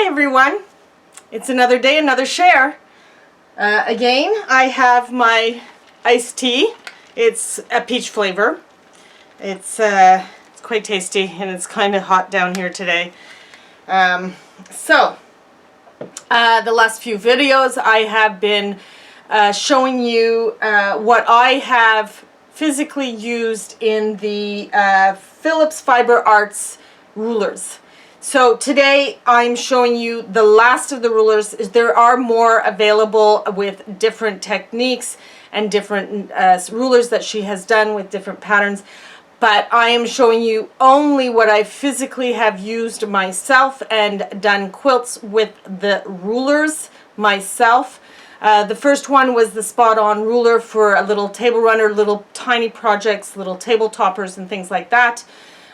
Hi everyone, it's another day, another share. Again, I have my iced tea. It's a peach flavor. It's quite tasty and it's kind of hot down here today. The last few videos I have been showing you what I have physically used in the Phillips Fiber Arts rulers. So today I'm showing you the last of the rulers. There are more available with different techniques and different rulers that she has done with different patterns. But I am showing you only what I physically have used myself and done quilts with the rulers myself. The first one was the spot-on ruler for a little table runner, little tiny projects, little table toppers and things like that.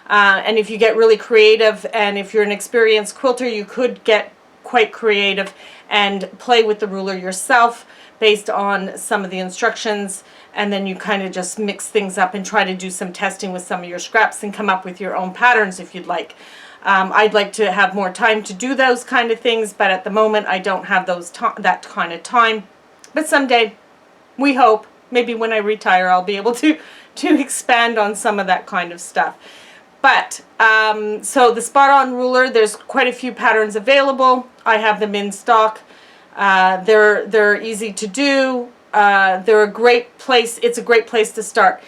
And if you get really creative, and if you're an experienced quilter, you could get quite creative and play with the ruler yourself based on some of the instructions, and then you kind of just mix things up and try to do some testing with some of your scraps and come up with your own patterns if you'd like. I'd like to have more time to do those kind of things, but at the moment I don't have that kind of time. But someday, we hope, maybe when I retire, I'll be able to expand on some of that kind of stuff. But, so the spot-on ruler, there's quite a few patterns available. I have them in stock. They're easy to do. They're a great place. It's a great place to start.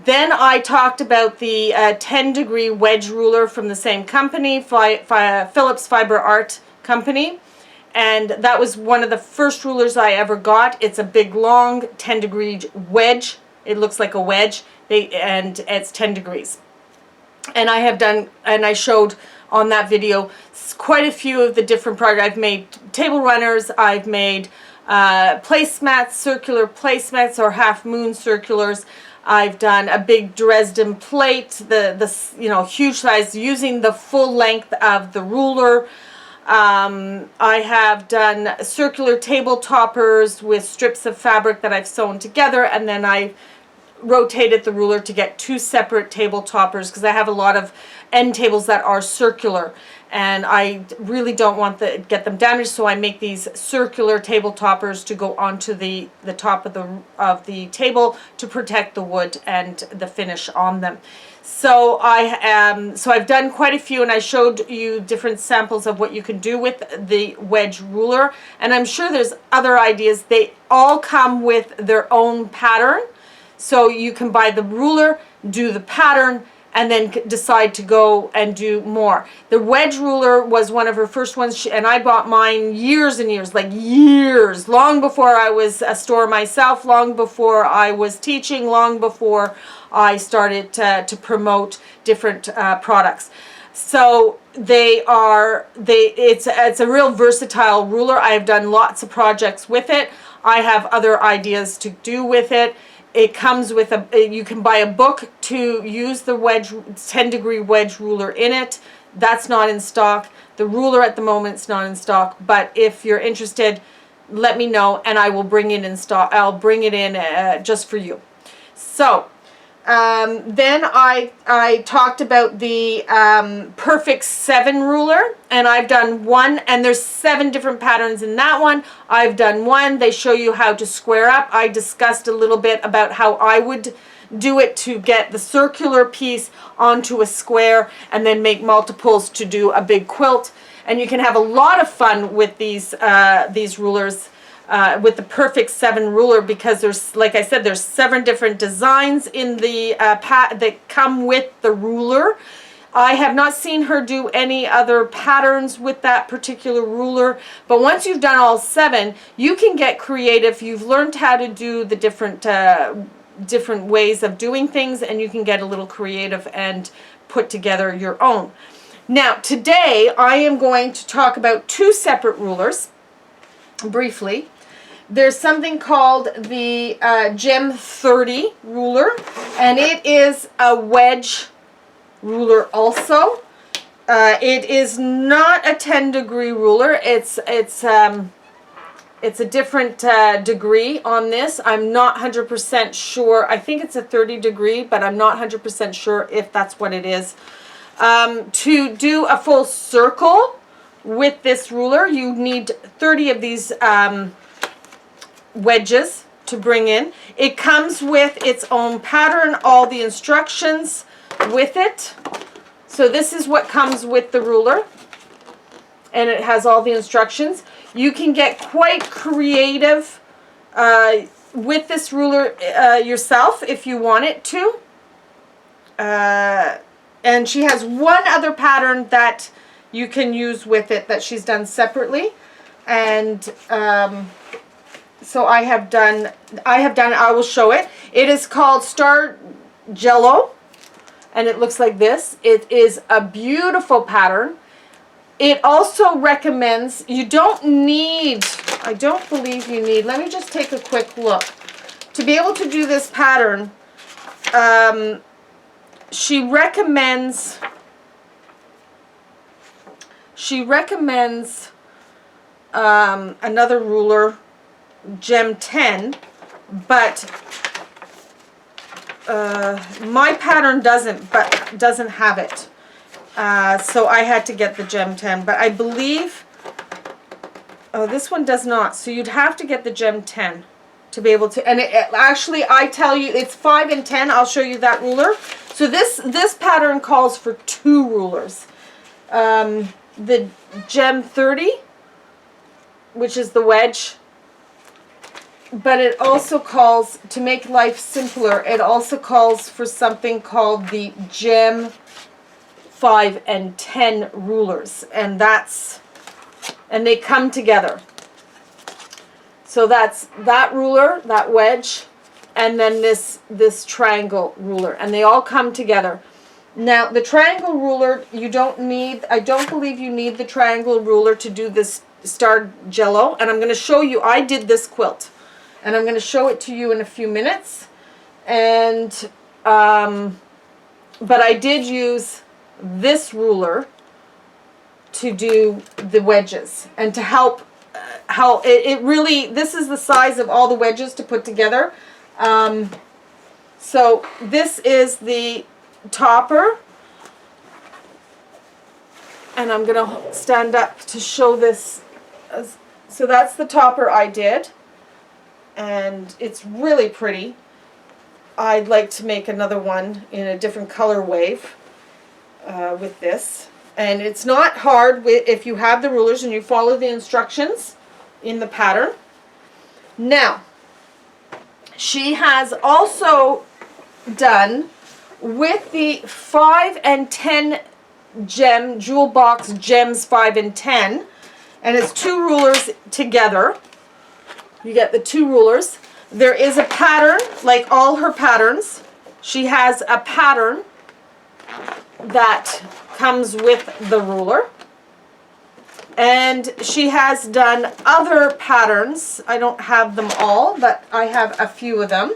Then I talked about the 10-degree wedge ruler from the same company, Phillips Fiber Art company. And that was one of the first rulers I ever got. It's a big, long 10-degree wedge. It looks like a wedge, and it's 10 degrees. And I have done, and I showed on that video quite a few of the different projects. I've made table runners, I've made placemats, circular placemats or half moon circulars. I've done a big Dresden plate, the huge size, using the full length of the ruler. I have done circular table toppers with strips of fabric that I've sewn together, and then I rotated the ruler to get two separate table toppers because I have a lot of end tables that are circular and I really don't want to get them damaged, so I make these circular table toppers to go onto the top of the table to protect the wood and the finish on them. So I've done quite a few, and I showed you different samples of what you can do with the wedge ruler, and I'm sure there's other ideas. They all come with their own pattern. So you can buy the ruler, do the pattern, and then decide to go and do more. The wedge ruler was one of her first ones, and I bought mine years and years, like years, long before I was a store myself, long before I was teaching, long before I started to promote different products. So it's a real versatile ruler. I have done lots of projects with it. I have other ideas to do with it. It comes with you can buy a book to use the wedge, 10-degree wedge ruler in it. That's not in stock. The ruler at the moment is not in stock, but if you're interested, let me know and I will bring it in stock. I'll bring it in just for you. So then I talked about the Perfect 7 ruler, and I've done one, and there's 7 different patterns in that one. I've done one. They show you how to square up. I discussed a little bit about how I would do it to get the circular piece onto a square and then make multiples to do a big quilt. And you can have a lot of fun with these rulers. With the Perfect 7 ruler, because there's, like I said, there's 7 different designs in the that come with the ruler. I have not seen her do any other patterns with that particular ruler, but once you've done all 7, you can get creative. You've learned how to do the different ways of doing things, and you can get a little creative and put together your own. Now today I am going to talk about 2 separate rulers briefly. There's something called the Gem 30 ruler, and it is a wedge ruler also. It is not a 10-degree ruler. It's a different degree on this. I'm not 100% sure. I think it's a 30-degree, but I'm not 100% sure if that's what it is. To do a full circle with this ruler. You need 30 of these wedges to bring in. It comes with its own pattern, all the instructions with it. So this is what comes with the ruler, and it has all the instructions. You can get quite creative with this ruler yourself if you want it to. And she has one other pattern that you can use with it that she's done separately. And so I have done it. I will show it. It is called Star Jello, and it looks like this. It is a beautiful pattern. It also recommends, you don't need, I don't believe you need, let me just take a quick look. To be able to do this pattern, she recommends another ruler, Gem 10, but my pattern doesn't have it. So I had to get the Gem 10, but I believe, oh, this one does not. So you'd have to get the Gem 10 to be able to, and actually I tell you, it's 5 and 10. I'll show you that ruler. So this pattern calls for 2 rulers. The Gem 30, which is the wedge, but it also calls, to make life simpler, it also calls for something called the Gem 5 and 10 rulers, and they come together. So that's that ruler, that wedge, and then this triangle ruler, and they all come together. Now the triangle ruler, you don't need, I don't believe you need the triangle ruler to do this Star Jello, and I'm going to show you, I did this quilt, and I'm going to show it to you in a few minutes. And but I did use this ruler to do the wedges and to help how it really, this is the size of all the wedges to put together. So this is the topper, and I'm gonna stand up to show this. So that's the topper I did, and it's really pretty. I'd like to make another one in a different color wave with this, and it's not hard if you have the rulers and you follow the instructions in the pattern. Now she has also done with the 5 and 10 gem jewel box gems 5 and 10, and it's 2 rulers together. You get the 2 rulers. There is a pattern, like all her patterns. She has a pattern that comes with the ruler. And she has done other patterns. I don't have them all, but I have a few of them,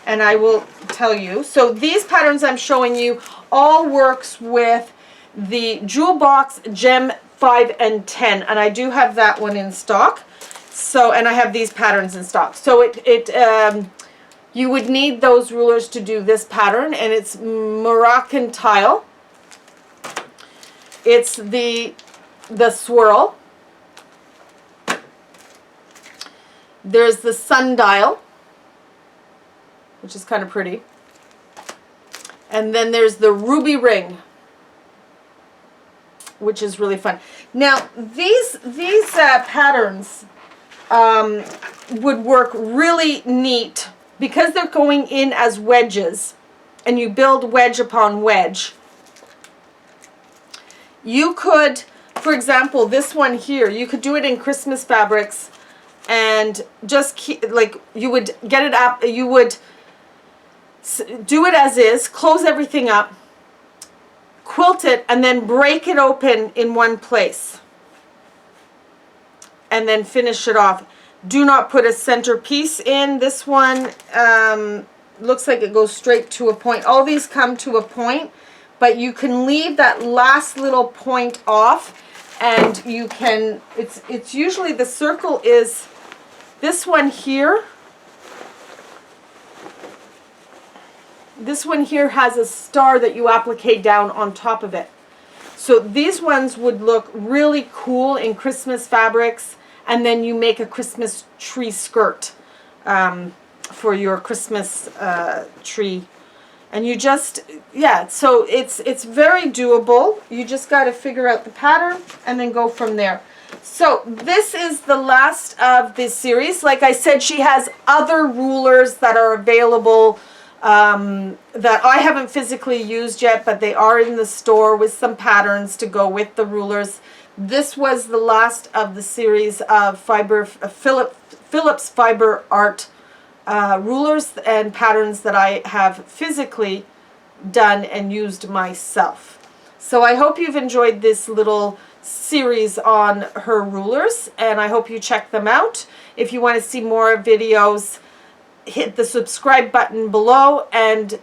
and I will tell you. So these patterns I'm showing you all works with the Jewel Box Gem 5 and 10, and I do have that one in stock. So, and I have these patterns in stock. So you would need those rulers to do this pattern, and it's Moroccan tile. It's the swirl. There's the sundial, which is kind of pretty. And then there's the ruby ring, which is really fun. Now, these patterns would work really neat because they're going in as wedges, and you build wedge upon wedge. You could, for example, this one here, you could do it in Christmas fabrics, and just keep, like, you would get it up, you would do it as is, close everything up, quilt it, and then break it open in one place, and then finish it off. Do not put a center piece in. This one looks like it goes straight to a point. All these come to a point, but you can leave that last little point off, and you can, it's usually, the circle is this one here. This one here has a star that you applique down on top of it. So these ones would look really cool in Christmas fabrics, and then you make a Christmas tree skirt for your Christmas tree. And you just, yeah, so it's very doable. You just got to figure out the pattern and then go from there. So this is the last of this series. Like I said, she has other rulers that are available that I haven't physically used yet, but they are in the store with some patterns to go with the rulers. This was the last of the series of Phillips Fiber Art rulers and patterns that I have physically done and used myself. So I hope you've enjoyed this little series on her rulers, and I hope you check them out. If you want to see more videos, hit the subscribe button below and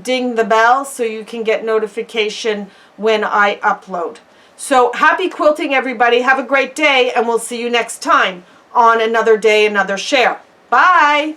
ding the bell so you can get notification when I upload. So happy quilting, everybody. Have a great day, and we'll see you next time on another day, another share. Bye.